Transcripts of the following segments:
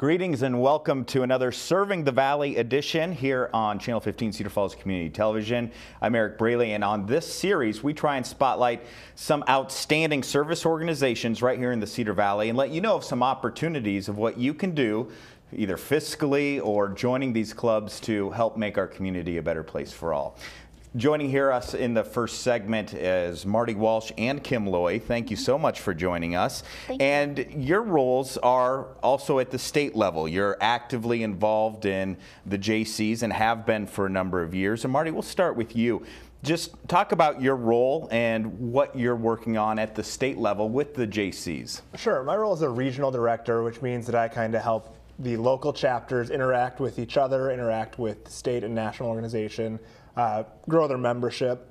Greetings and welcome to another Serving the Valley edition here on Channel 15 Cedar Falls Community Television. I'm Eric Braley, and on this series we try and spotlight some outstanding service organizations right here in the Cedar Valley and let you know of some opportunities of what you can do either fiscally or joining these clubs to help make our community a better place for all. Joining here us in the first segment is Marty Walsh and Kim Loy. Thank you so much for joining us. And your roles are also at the state level. You're actively involved in the Jaycees and have been for a number of years. And Marty, we'll start with you. Just talk about your role and what you're working on at the state level with the Jaycees. Sure. My role is a regional director, which means that I kind of help the local chapters interact with each other, interact with the state and national organization, grow their membership,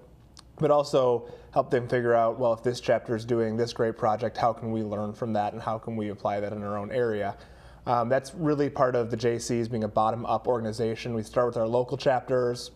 but also help them figure out, well, if this chapter is doing this great project, how can we learn from that and how can we apply that in our own area? That's really part of the Jaycees being a bottom-up organization. We start with our local chapters,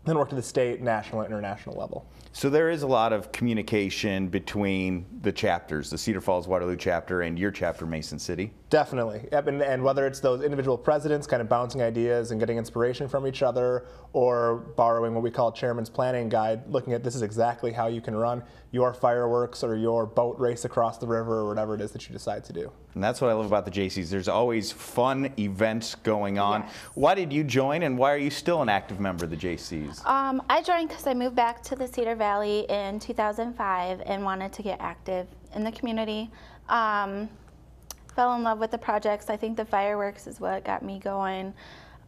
then work to the state, national, and international level. So there is a lot of communication between the chapters, the Cedar Falls Waterloo chapter and your chapter, Mason City. Definitely. Yep. And whether it's those individual presidents kind of bouncing ideas and getting inspiration from each other, or borrowing what we call Chairman's Planning Guide, looking at this is exactly how you can run your fireworks or your boat race across the river or whatever it is that you decide to do. And that's what I love about the Jaycees. There's always fun events going on. Yes. Why did you join, and why are you still an active member of the Jaycees? I joined because I moved back to the Cedar Valley in 2005 and wanted to get active in the community. Fell in love with the projects. I think the fireworks is what got me going.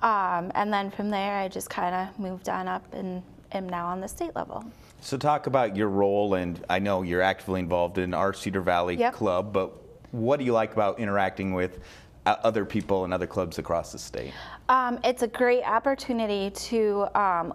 And then from there, I just kind of moved on up and am now on the state level. So talk about your role, and I know you're actively involved in our Cedar Valley Yep. club, but what do you like about interacting with other people and other clubs across the state? It's a great opportunity to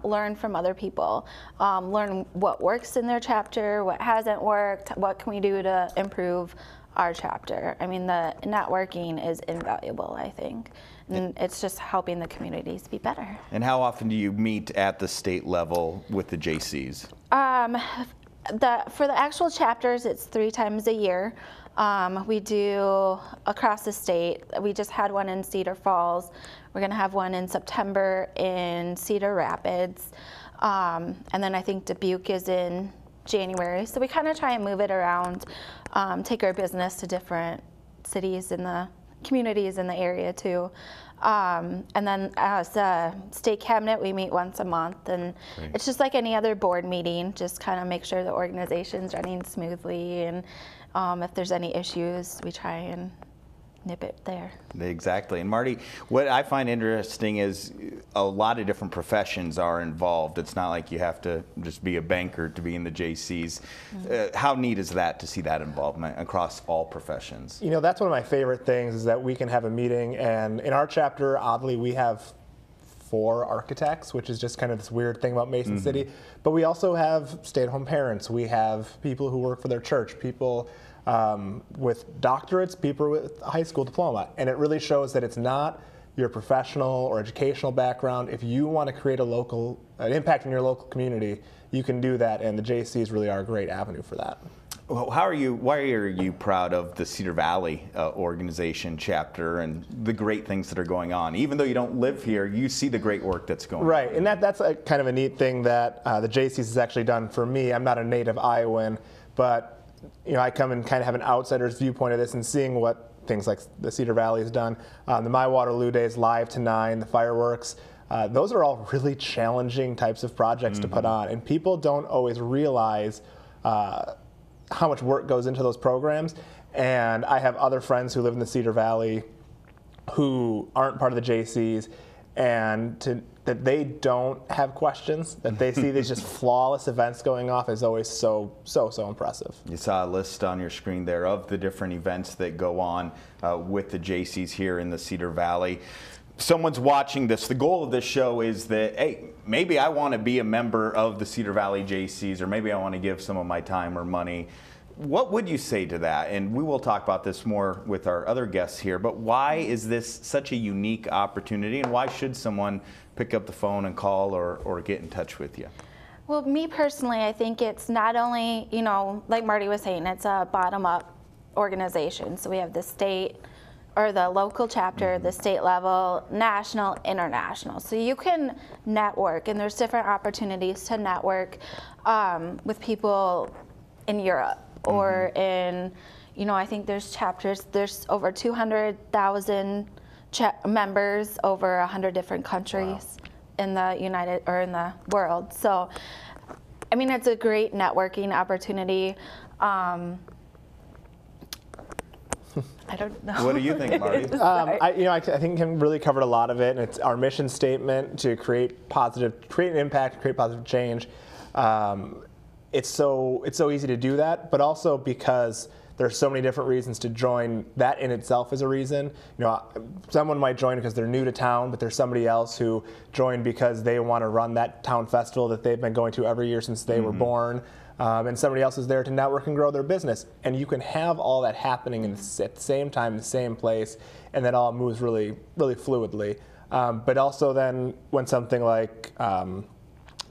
learn from other people, learn what works in their chapter, what hasn't worked, what can we do to improve our chapter. I mean, the networking is invaluable, I think, and it's just helping the communities be better. And how often do you meet at the state level with the Jaycees? For the actual chapters, it's 3 times a year. We do across the state. We just had one in Cedar Falls. We're going to have one in September in Cedar Rapids. And then I think Dubuque is in January. So we kind of try and move it around, take our business to different cities in the communities in the area too. And then as a state cabinet, we meet once a month, and Great. It's just like any other board meeting, just kind of make sure the organization's running smoothly, and if there's any issues, we try and nip it there. Exactly. And Marty, what I find interesting is a lot of different professions are involved. It's not like you have to just be a banker to be in the Jaycees. How neat is that to see that involvement across all professions? You know, that's one of my favorite things is that we can have a meeting, and in our chapter, oddly, we have 4 architects, which is just kind of this weird thing about Mason City. But we also have stay-at-home parents. We have people who work for their church, people with doctorates, people with a high school diploma. And it really shows that it's not your professional or educational background. If you want to create an impact in your local community, you can do that, and the Jaycees really are a great avenue for that. Well, why are you proud of the Cedar Valley organization chapter and the great things that are going on? Even though you don't live here, you see the great work that's going on. Right, and that's a kind of a neat thing that the Jaycees has actually done for me. I'm not a native Iowan, but you know, I come and kind of have an outsider's viewpoint of this and seeing what things like the Cedar Valley has done. The My Waterloo Days, Live to 9, the fireworks. Those are all really challenging types of projects to put on, and people don't always realize how much work goes into those programs. And I have other friends who live in the Cedar Valley who aren't part of the Jaycees, and that they don't have questions, that they see these just flawless events going off is always so impressive. You saw a list on your screen there of the different events that go on with the Jaycees here in the Cedar Valley. Someone's watching this. The goal of this show is that, hey, maybe I want to be a member of the Cedar Valley Jaycees, or maybe I want to give some of my time or money. What would you say to that? And we will talk about this more with our other guests here, but why is this such a unique opportunity, and why should someone pick up the phone and call or get in touch with you? Well, me personally, I think it's not only, you know, like Marty was saying, it's a bottom-up organization. So we have the state or the local chapter, the state level, national, international. So you can network, and there's different opportunities to network with people in Europe or in, you know, I think there's chapters, there's over 200,000 members over 100 different countries in the in the world. So, I mean, it's a great networking opportunity. I don't know. What do you think, Marty? I think Kim really covered a lot of it, and it's our mission statement to create an impact, create positive change. It's so easy to do that, but also because there's so many different reasons to join. That in itself is a reason. You know, someone might join because they're new to town, but there's somebody else who joined because they want to run that town festival that they've been going to every year since they were born. And somebody else is there to network and grow their business. And you can have all that happening at the same time, the same place, and that all moves really, really fluidly. But also then when something like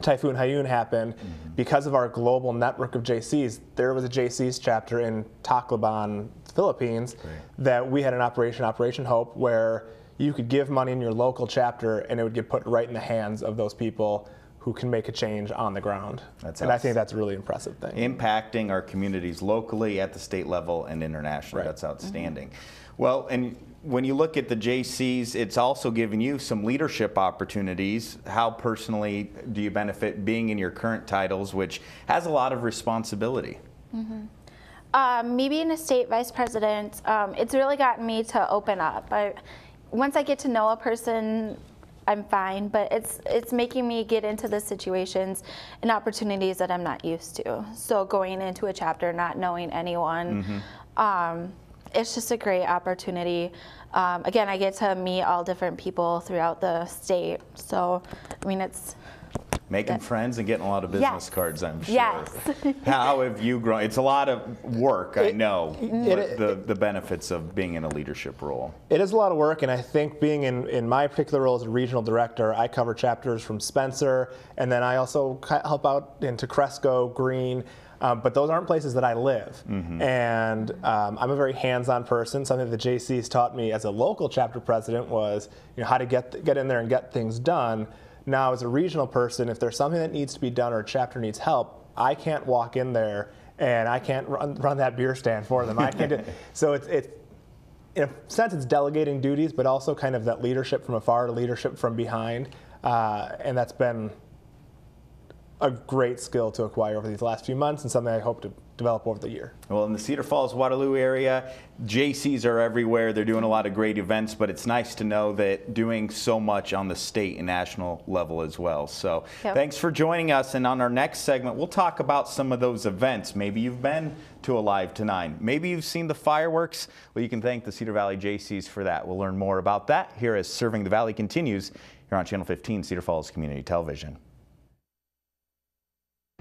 Typhoon Haiyan happened, because of our global network of Jaycees, there was a Jaycees chapter in Tacloban, Philippines, that we had an Operation Hope, where you could give money in your local chapter and it would get put right in the hands of those people who can make a change on the ground. And I think that's a really impressive thing. Impacting our communities locally, at the state level, and internationally. That's outstanding. Well, and when you look at the Jaycees, it's also giving you some leadership opportunities. How personally do you benefit being in your current titles, which has a lot of responsibility? Me being a state vice president, it's really gotten me to open up. Once I get to know a person, I'm fine, but it's making me get into the situations and opportunities that I'm not used to. So going into a chapter, not knowing anyone, it's just a great opportunity. Again, I get to meet all different people throughout the state. So, I mean, it's making friends and getting a lot of business cards, I'm sure. Yes. How have you grown? It's a lot of work, I know, but the benefits of being in a leadership role. It is a lot of work, and I think being in my particular role as a regional director, I cover chapters from Spencer, and then I also help out into Cresco, Green, but those aren't places that I live. And I'm a very hands-on person. Something that Jaycees taught me as a local chapter president was, you know, how to get in there and get things done. Now, as a regional person, if there's something that needs to be done or a chapter needs help, I can't walk in there and I can't run that beer stand for them. I can't do, so it's in a sense, it's delegating duties, but also kind of that leadership from afar, leadership from behind, and that's been a great skill to acquire over these last few months, and something I hope to develop over the year. Well, in the Cedar Falls, Waterloo area, Jaycees are everywhere. They're doing a lot of great events, but it's nice to know that doing so much on the state and national level as well. So thanks for joining us. And on our next segment, we'll talk about some of those events. Maybe you've been to a Live to 9. Maybe you've seen the fireworks. Well, you can thank the Cedar Valley Jaycees for that. We'll learn more about that here as Serving the Valley continues here on Channel 15, Cedar Falls Community Television.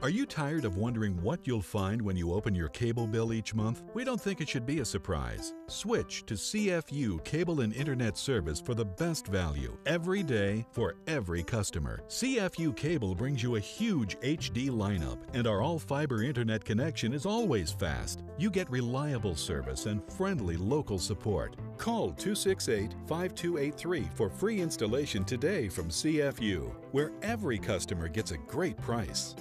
Are you tired of wondering what you'll find when you open your cable bill each month? We don't think it should be a surprise. Switch to CFU Cable and Internet Service for the best value every day for every customer. CFU Cable brings you a huge HD lineup, and our all-fiber internet connection is always fast. You get reliable service and friendly local support. Call 268-5283 for free installation today from CFU, where every customer gets a great price.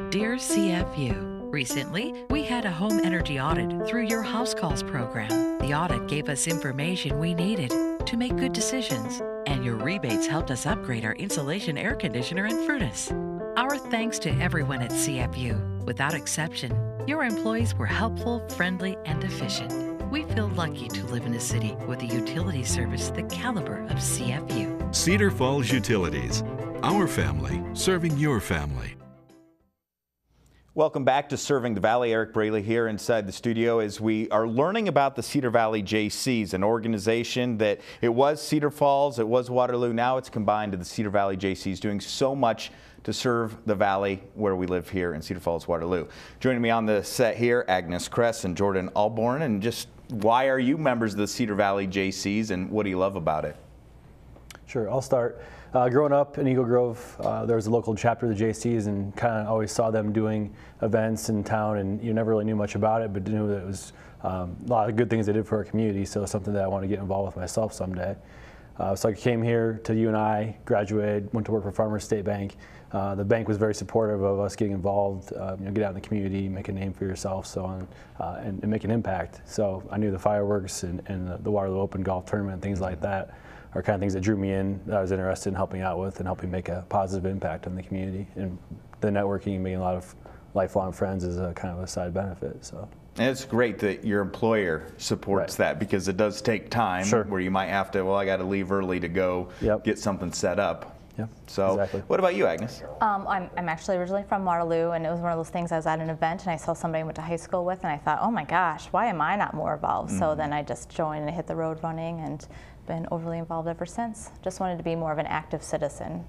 Dear CFU, recently we had a home energy audit through your House Calls program. The audit gave us information we needed to make good decisions, and your rebates helped us upgrade our insulation air conditioner and furnace. Our thanks to everyone at CFU. Without exception, your employees were helpful, friendly, and efficient. We feel lucky to live in a city with a utility service the caliber of CFU. Cedar Falls Utilities, our family serving your family. Welcome back to Serving the Valley. Eric Braley here inside the studio as we are learning about the Cedar Valley Jaycees, an organization that it was Cedar Falls, it was Waterloo, now it's combined to the Cedar Valley Jaycees, doing so much to serve the valley where we live here in Cedar Falls, Waterloo. Joining me on the set here, Agnes Kress and Jordan Alborn. And just why are you members of the Cedar Valley Jaycees and what do you love about it? Sure, I'll start. Growing up in Eagle Grove, there was a local chapter of the Jaycees, and kind of always saw them doing events in town, and you never really knew much about it, but knew that it was a lot of good things they did for our community, so it's something that I want to get involved with myself someday. So I came here to UNI, graduated, went to work for Farmers State Bank. The bank was very supportive of us getting involved, get out in the community, make a name for yourself, so on, and make an impact. So I knew the fireworks and the Waterloo Open Golf Tournament, things like that, are kind of things that drew me in, that I was interested in helping out with and helping make a positive impact on the community. And the networking and making a lot of lifelong friends is a kind of a side benefit. So. And it's great that your employer supports that, because it does take time where you might have to, well, I got to leave early to go get something set up. Yep, so exactly. What about you, Agnes? I'm actually originally from Waterloo, and it was one of those things. I was at an event and I saw somebody I went to high school with, and I thought, oh my gosh, why am I not more involved? So then I just joined and hit the road running and been overly involved ever since. Just wanted to be more of an active citizen.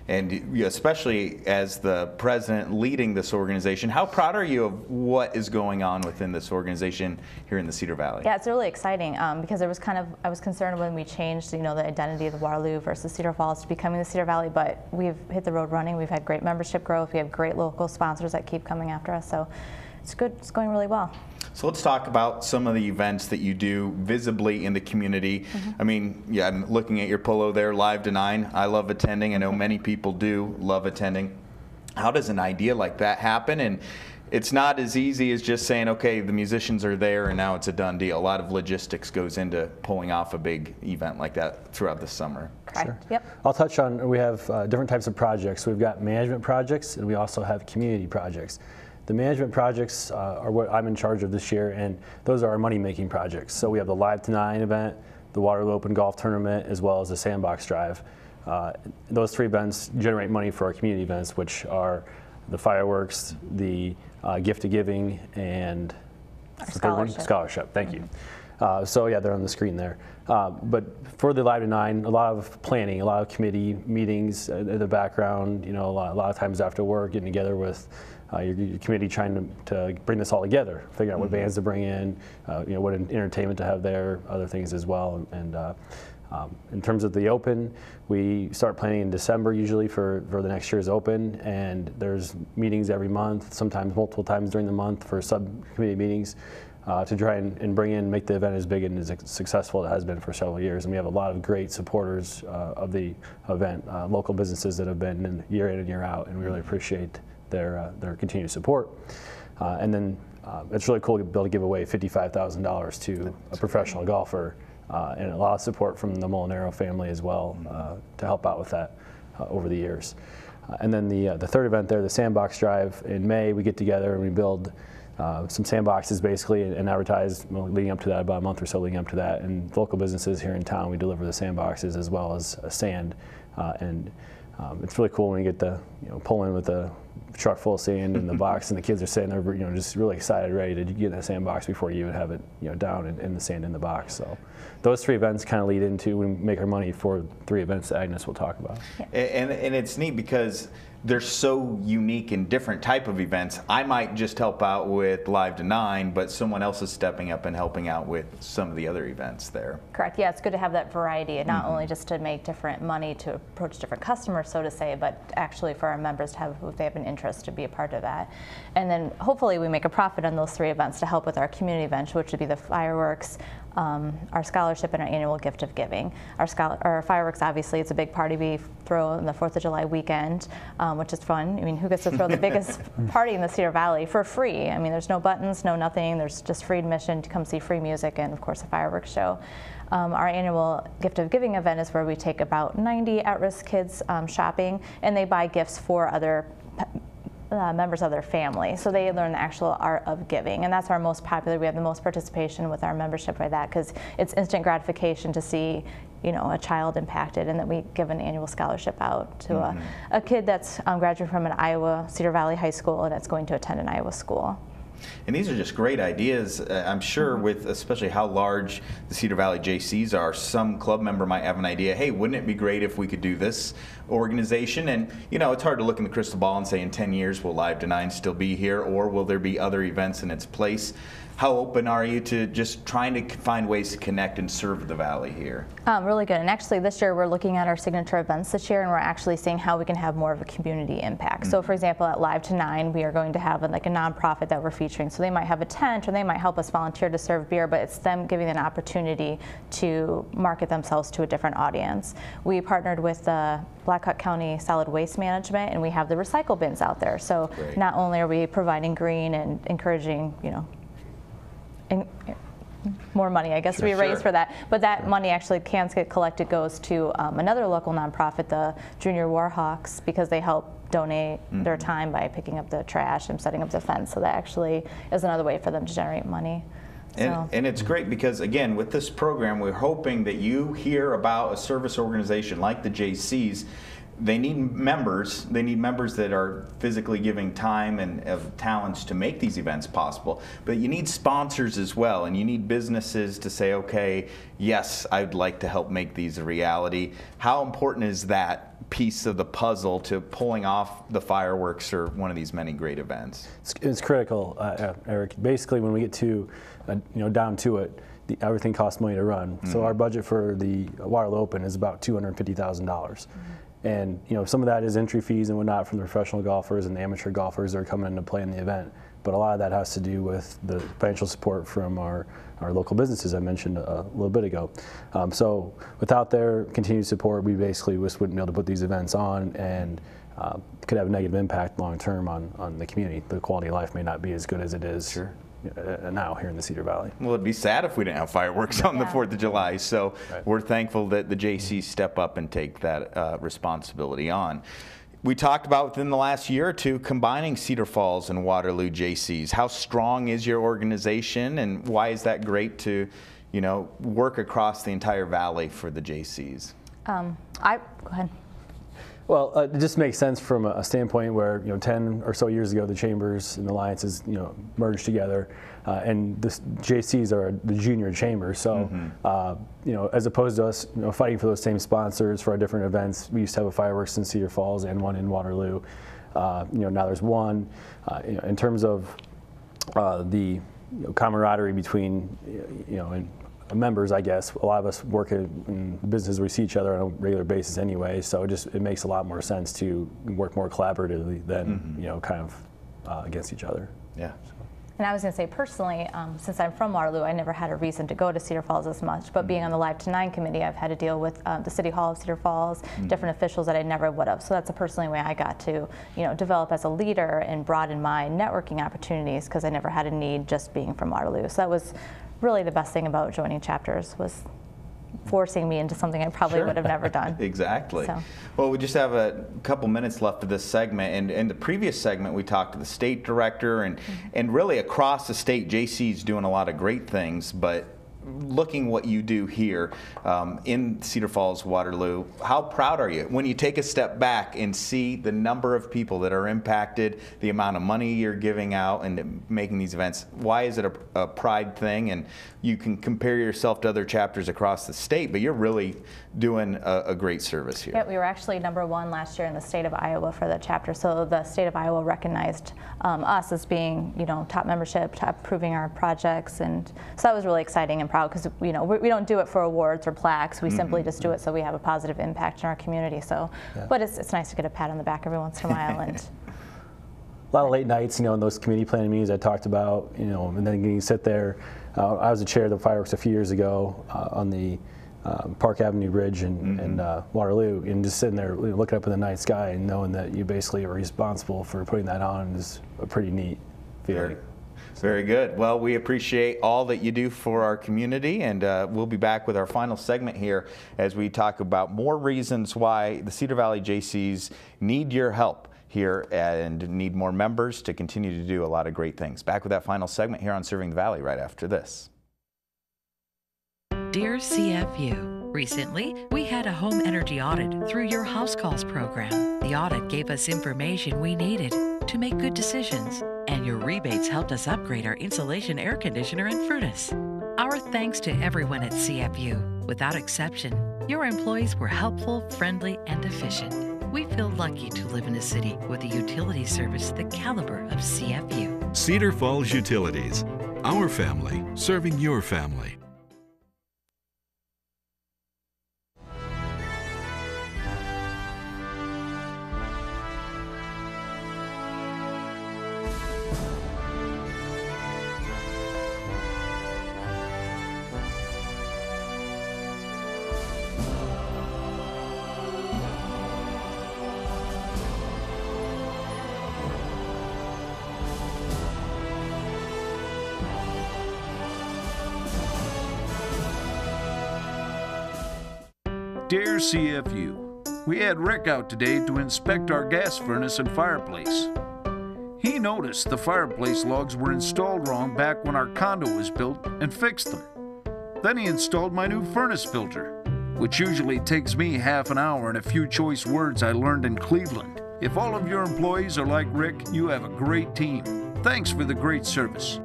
And especially as the president leading this organization, how proud are you of what is going on within this organization here in the Cedar Valley? Yeah, it's really exciting because there was I was concerned when we changed, the identity of the Waterloo versus Cedar Falls to becoming the Cedar Valley, but we've hit the road running. We've had great membership growth. We have great local sponsors that keep coming after us, so it's good. It's going really well. So let's talk about some of the events that you do visibly in the community. I mean, yeah, I'm looking at your polo there, Live to 9. I love attending. I know many people do love attending. How does an idea like that happen? And it's not as easy as just saying, okay, the musicians are there and now it's a done deal. A lot of logistics goes into pulling off a big event like that throughout the summer. Correct. Sure. Yep. I'll touch on, we have different types of projects. We've got management projects and we also have community projects. The management projects are what I'm in charge of this year, and those are our money-making projects. So we have the Live to 9 event, the Waterloo Open Golf Tournament, as well as the Sandbox Drive. Those three events generate money for our community events, which are the fireworks, the gift to giving, and scholarship. Thank you. So yeah, they're on the screen there. But for the Live to 9, a lot of planning, a lot of committee meetings in the background. A lot of times after work, getting together with your committee, trying to bring this all together, figure out what bands to bring in, what entertainment to have there, other things as well. And in terms of the Open, we start planning in December usually for the next year's Open, and there's meetings every month, sometimes multiple times during the month for subcommittee meetings to try and bring in, make the event as big and as successful as it has been for several years. And we have a lot of great supporters of the event, local businesses that have been in year in and year out, and we really appreciate their continued support. And then it's really cool to be able to give away $55,000 to a professional golfer, and a lot of support from the Molinaro family as well to help out with that over the years. And then the third event there, the Sandbox Drive, in May we get together and we build some sandboxes basically and advertise leading up to that, about a month or so leading up to that. And local businesses here in town, we deliver the sandboxes as well as sand. It's really cool when you get to pull in with a truck full of sand in the box, and the kids are sitting there, just really excited, ready to get in the sandbox before you even have it, down in the sand in the box. So those three events kind of lead into we make our money for three events that Agnes will talk about. Yeah. And it's neat because they're so unique and different type of events. I might just help out with Live to 9, but someone else is stepping up and helping out with some of the other events there. Correct. Yeah, it's good to have that variety, and not only just to make different money to approach different customers, so to say, but actually for our members to have, if they have an interest, to be a part of that. And then hopefully we make a profit on those three events to help with our community events, which would be the fireworks, our scholarship, and our annual gift of giving. Our fireworks, obviously, it's a big party we throw on the 4th of July weekend, which is fun. I mean, who gets to throw the biggest party in the Cedar Valley for free? I mean, there's no buttons, no nothing. There's just free admission to come see free music and, of course, a fireworks show. Our annual gift of giving event is where we take about 90 at-risk kids shopping, and they buy gifts for other members of their family. So they learn the actual art of giving, and that's our most popular. We have the most participation with our membership by that, because it's instant gratification to see a child impacted, and that we give an annual scholarship out to a kid that's graduated from an Iowa Cedar Valley high school and that's going to attend an Iowa school. And these are just great ideas. I'm sure with especially how large the Cedar Valley Jaycees are, some club member might have an idea, hey, wouldn't it be great if we could do this organization? And it's hard to look in the crystal ball and say in 10 years will Live to 9 still be here, or will there be other events in its place? How open are you to just trying to find ways to connect and serve the Valley here? Really good. And actually this year we're looking at our signature events this year, and we're actually seeing how we can have more of a community impact. So for example, at Live to 9, we are going to have like a nonprofit that we're featuring. So they might have a tent, or they might help us volunteer to serve beer, but it's them giving an opportunity to market themselves to a different audience. We partnered with the Blackhawk County Solid Waste Management, and we have the recycle bins out there. So not only are we providing green and encouraging, more money, I guess, to be raised for that. But that money actually cans get collected, goes to another local nonprofit, the Junior Warhawks, because they help donate their time by picking up the trash and setting up the fence. So that actually is another way for them to generate money. And it's great because, again, with this program, we're hoping that you hear about a service organization like the Jaycees. They need members. They need members that are physically giving time and of talents to make these events possible. But you need sponsors as well, and you need businesses to say, okay, yes, I'd like to help make these a reality. How important is that piece of the puzzle to pulling off the fireworks or one of these many great events? It's critical, Eric. Basically, when we get to down to it, everything costs money to run. So our budget for the Waterloo Open is about $250,000. And some of that is entry fees and whatnot from the professional golfers and the amateur golfers that are coming in to play in the event. But a lot of that has to do with the financial support from our local businesses I mentioned a little bit ago. So without their continued support, we basically just wouldn't be able to put these events on, and could have a negative impact long term on the community. The quality of life may not be as good as it is now here in the Cedar Valley. Well, it'd be sad if we didn't have fireworks on the 4th of July. So we're thankful that the Jaycees step up and take that responsibility on. We talked about within the last year or two combining Cedar Falls and Waterloo Jaycees. How strong is your organization, and why is that great to work across the entire valley for the Jaycees? Go ahead. Well, it just makes sense from a standpoint where 10 or so years ago the chambers and the alliances merged together, and the Jaycees are the junior chamber. So as opposed to us fighting for those same sponsors for our different events, we used to have a fireworks in Cedar Falls and one in Waterloo. Now there's one. In terms of the camaraderie between members, I guess a lot of us work in business, we see each other on a regular basis anyway, so it makes a lot more sense to work more collaboratively than kind of against each other. Yeah. And I was going to say, personally, since I'm from Waterloo, I never had a reason to go to Cedar Falls as much, but being on the Live to 9 committee, I've had to deal with the City Hall of Cedar Falls, different officials that I never would have. So that's a personal way I got to develop as a leader and broaden my networking opportunities, because I never had a need just being from Waterloo. So that was really the best thing about joining chapters, was forcing me into something I probably would have never done. Exactly. So. Well, we just have a couple minutes left of this segment, and in the previous segment we talked to the state director, and really across the state, Jaycees doing a lot of great things, but looking what you do here in Cedar Falls, Waterloo, how proud are you when you take a step back and see the number of people that are impacted, the amount of money you're giving out and making these events? Why is it a pride thing? And you can compare yourself to other chapters across the state, but you're really doing a great service here. Yeah, we were actually #1 last year in the state of Iowa for the chapter. So the state of Iowa recognized us as being, top membership, top approving our projects, and so that was really exciting and proud, because we don't do it for awards or plaques. We simply just do it so we have a positive impact in our community. So, but it's nice to get a pat on the back every once in a while. And a lot of late nights, in those community planning meetings I talked about, and then you sit there. I was the chair of the fireworks a few years ago on the Park Avenue Bridge in Waterloo, and just sitting there looking up in the night sky and knowing that you basically are responsible for putting that on is a pretty neat feeling. Very good. Well, we appreciate all that you do for our community, and we'll be back with our final segment here as we talk about more reasons why the Cedar Valley Jaycees need your help here and need more members to continue to do a lot of great things. Back with that final segment here on Serving the Valley right after this. Dear CFU, Recently, we had a home energy audit through your House Calls program. The audit gave us information we needed to make good decisions, and your rebates helped us upgrade our insulation air conditioner and furnace. Our thanks to everyone at CFU. Without exception, your employees were helpful, friendly, and efficient. We feel lucky to live in a city with a utility service the caliber of CFU. Cedar Falls Utilities. Our family serving your family. Dear CFU, we had Rick out today to inspect our gas furnace and fireplace. He noticed the fireplace logs were installed wrong back when our condo was built and fixed them. Then he installed my new furnace filter, which usually takes me half an hour and a few choice words I learned in Cleveland. If all of your employees are like Rick, you have a great team. Thanks for the great service.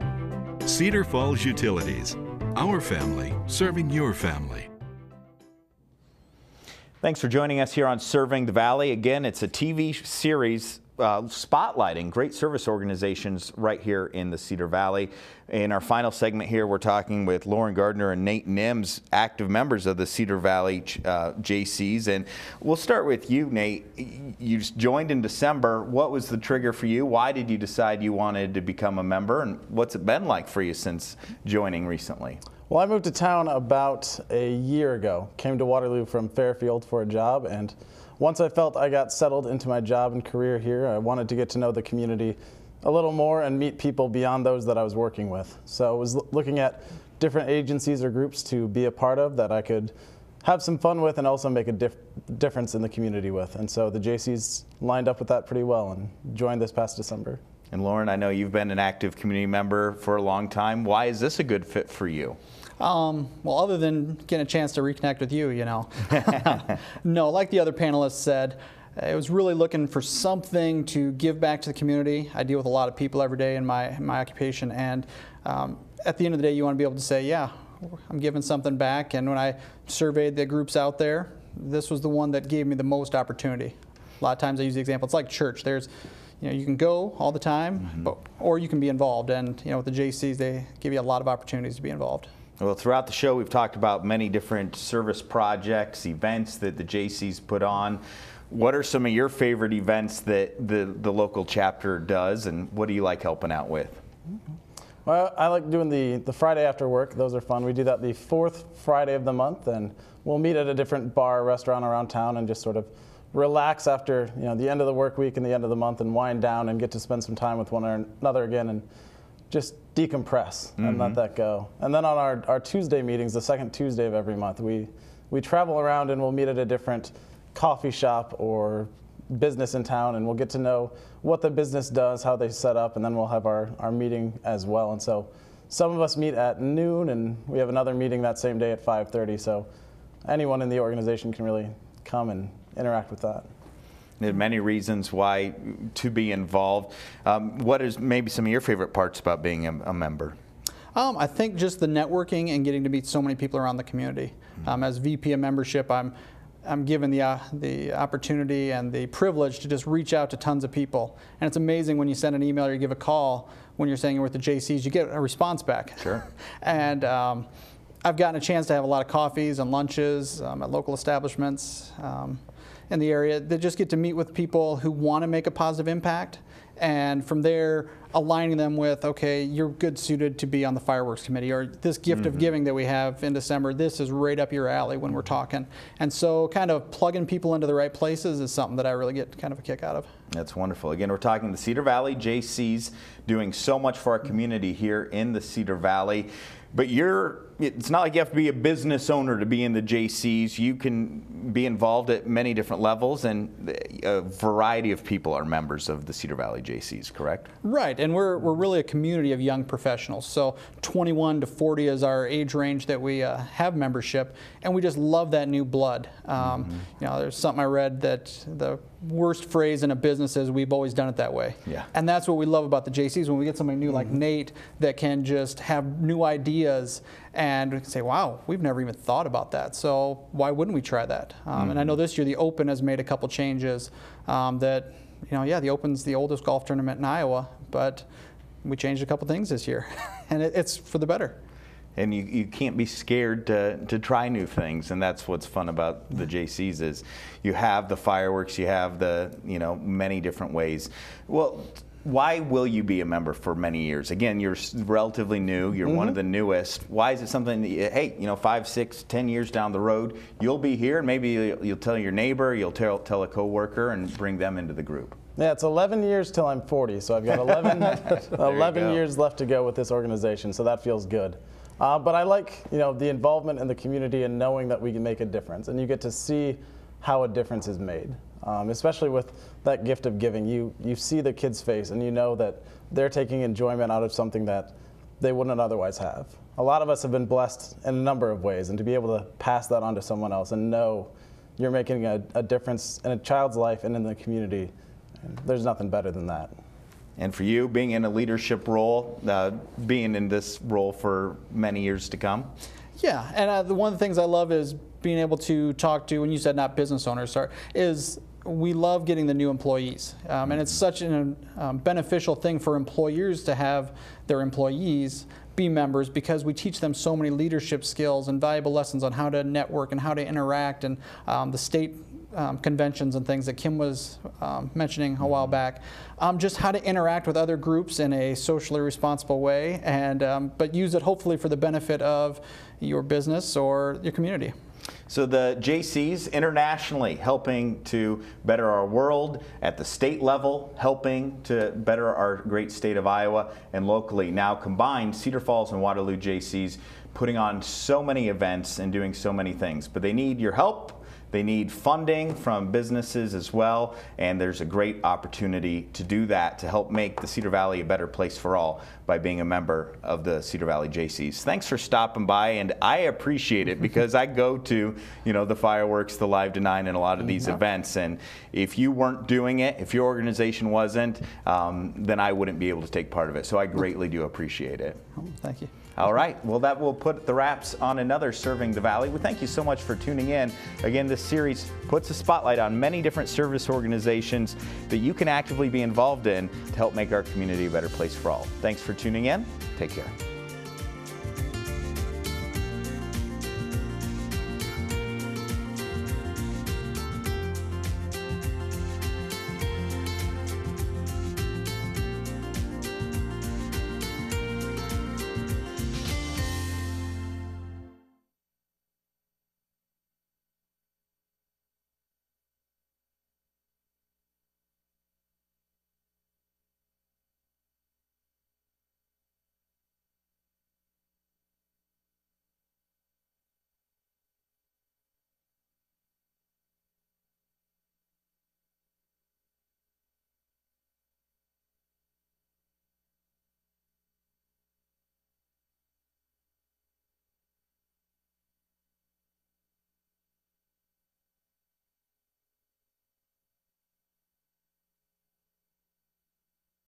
Cedar Falls Utilities. Our family serving your family. Thanks for joining us here on Serving the Valley. Again, it's a TV series spotlighting great service organizations right here in the Cedar Valley. In our final segment here, we're talking with Lauren Gardner and Nate Nims, active members of the Cedar Valley Jaycees. And we'll start with you, Nate. You joined in December. What was the trigger for you? Why did you decide you wanted to become a member? And what's it been like for you since joining recently? Well, I moved to town about a year ago. Came to Waterloo from Fairfield for a job, and once I felt I got settled into my job and career here, I wanted to get to know the community a little more and meet people beyond those that I was working with. So I was looking at different agencies or groups to be a part of that I could have some fun with and also make a difference in the community with. And so the Jaycees lined up with that pretty well and joined this past December. And Lauren, I know you've been an active community member for a long time. Why is this a good fit for you? Well, other than getting a chance to reconnect with you, you know. No, like the other panelists said, I was really looking for something to give back to the community. I deal with a lot of people every day in my occupation, and at the end of the day, you want to be able to say, yeah, I'm giving something back. And when I surveyed the groups out there, this was the one that gave me the most opportunity. A lot of times I use the example, it's like church. There's, you know, you can go all the time, or you can be involved. And, you know, with the Jaycees, they give you a lot of opportunities to be involved. Well, throughout the show, we've talked about many different service projects, events that the Jaycees put on. What are some of your favorite events that the local chapter does, and what do you like helping out with? Well, I like doing the Friday after work. Those are fun. We do that the fourth Friday of the month, and we'll meet at a different bar or restaurant around town and just sort of relax after, you know, the end of the work week and the end of the month, and wind down and get to spend some time with one another again and just decompress and let that go. And then on our Tuesday meetings, the second Tuesday of every month, we travel around and we'll meet at a different coffee shop or business in town, and we'll get to know what the business does, how they set up, and then we'll have our meeting as well. And so some of us meet at noon, and we have another meeting that same day at 5:30. So anyone in the organization can really come and interact with that. There are many reasons why to be involved. What is maybe some of your favorite parts about being a member? I think just the networking and getting to meet so many people around the community. As VP of membership, I'm given the opportunity and the privilege to just reach out to tons of people. And it's amazing when you send an email or you give a call, when you're saying you're with the Jaycees, you get a response back. Sure. And I've gotten a chance to have a lot of coffees and lunches at local establishments in the area that just get to meet with people who want to make a positive impact, and from there aligning them with, okay, you're good suited to be on the fireworks committee, or this gift of giving that we have in December, this is right up your alley when we're talking. And so kind of plugging people into the right places is something that I really get kind of a kick out of. That's wonderful. Again, we're talking the Cedar Valley Jaycees, doing so much for our community here in the Cedar Valley. But you're it's not like you have to be a business owner to be in the Jaycees. You can be involved at many different levels, and a variety of people are members of the Cedar Valley Jaycees, correct? Right, and we're really a community of young professionals. So 21 to 40 is our age range that we have membership, and we just love that new blood. You know, there's something I read that the worst phrase in a business is we've always done it that way. Yeah. And that's what we love about the Jaycees, when we get somebody new like Nate that can just have new ideas and we can say, wow, we've never even thought about that. So why wouldn't we try that? And I know this year the Open has made a couple changes that, you know, yeah, the Open's the oldest golf tournament in Iowa, but we changed a couple things this year and it's for the better. And you can't be scared to try new things, and that's what's fun about the Jaycees is you have the fireworks, you have the, you know, many different ways. Well, why will you be a member for many years? Again, you're relatively new, you're one of the newest. Why is it something that, hey, you know, 5, 6, 10 years down the road, you'll be here and maybe you'll tell your neighbor, you'll tell a coworker and bring them into the group? Yeah, it's 11 years till I'm 40, so I've got 11 years left to go with this organization, so that feels good. But I like, you know, the involvement in the community and knowing that we can make a difference, and you get to see how a difference is made. Especially with that gift of giving, you see the kid's face and you know that they're taking enjoyment out of something that they wouldn't otherwise have. A lot of us have been blessed in a number of ways, and to be able to pass that on to someone else and know you're making a difference in a child's life and in the community, there's nothing better than that. And for you, being in a leadership role, being in this role for many years to come? Yeah, and one of the things I love is being able to talk to, when you said not business owners, sorry, is we love getting the new employees. And it's such a beneficial thing for employers to have their employees be members, because we teach them so many leadership skills and valuable lessons on how to network and how to interact, and the state conventions and things that Kim was mentioning a while back, just how to interact with other groups in a socially responsible way, and but use it hopefully for the benefit of your business or your community. So the Jaycees internationally helping to better our world, at the state level helping to better our great state of Iowa, and locally now combined Cedar Falls and Waterloo Jaycees putting on so many events and doing so many things. But they need your help. They need funding from businesses as well, and there's a great opportunity to do that, to help make the Cedar Valley a better place for all by being a member of the Cedar Valley Jaycees. Thanks for stopping by, and I appreciate it because I go to, you know, the fireworks, the Live to 9, and a lot of these events, and if you weren't doing it, if your organization wasn't, then I wouldn't be able to take part of it. So I greatly do appreciate it. Thank you. All right, well, that will put the wraps on another Serving the Valley. We thank you so much for tuning in. Again, this series puts a spotlight on many different service organizations that you can actively be involved in to help make our community a better place for all. Thanks for tuning in. Take care.